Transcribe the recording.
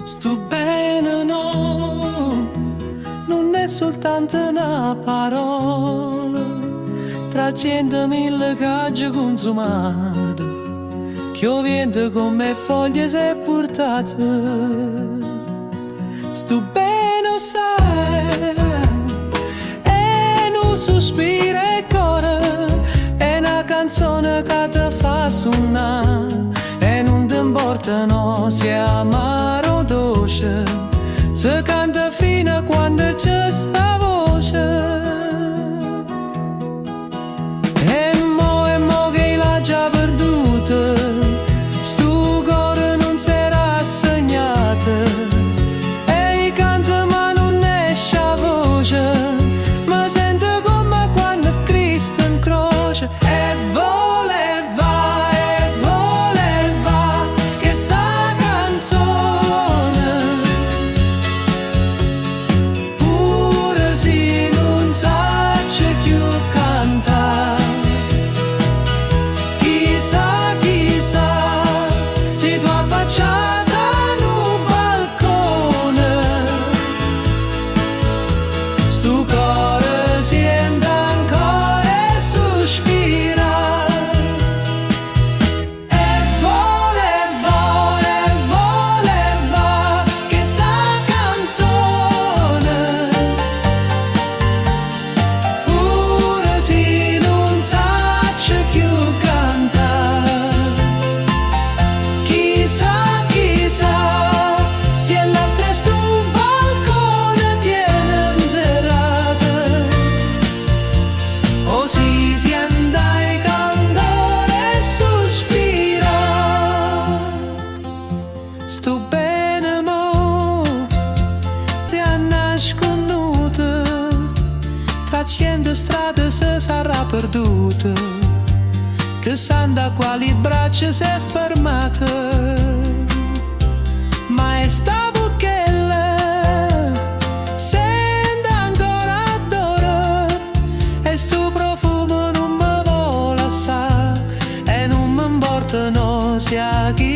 Sto bene no, non è soltanto una parola, tra centomila caglie consumate, che ho vento come foglie sepoltate. Sto bene sai, è un sospiro e cuore, è una canzone che ti fa suonare, e non ti importa no, se amaro o dolce, se canta fino a quando c'è sta voce. E mo che l'ha già perduta, sto cuore non sarà assegnato, e canta ma non esce a voce, ma sento come quando Cristo in croce. E voleva, che sta canzone, pure se non sace più cantare, chissà, se tu affacciata in un balcone, sto cuore sente ancora e sospira. E voleva che sta canzone, pure se non sace più cantare, chissà, se la stress d'un balcone tiene serata, o si andai cantare e sospira. Sto bene mo, ti ha nasconuto, tra cento strade se sarà perduta, che sanda quali braccia si è fermata, ma è stato che lei sente ancora adoro, e sto profumo non mi vuole assai, e non mi importa no sia chi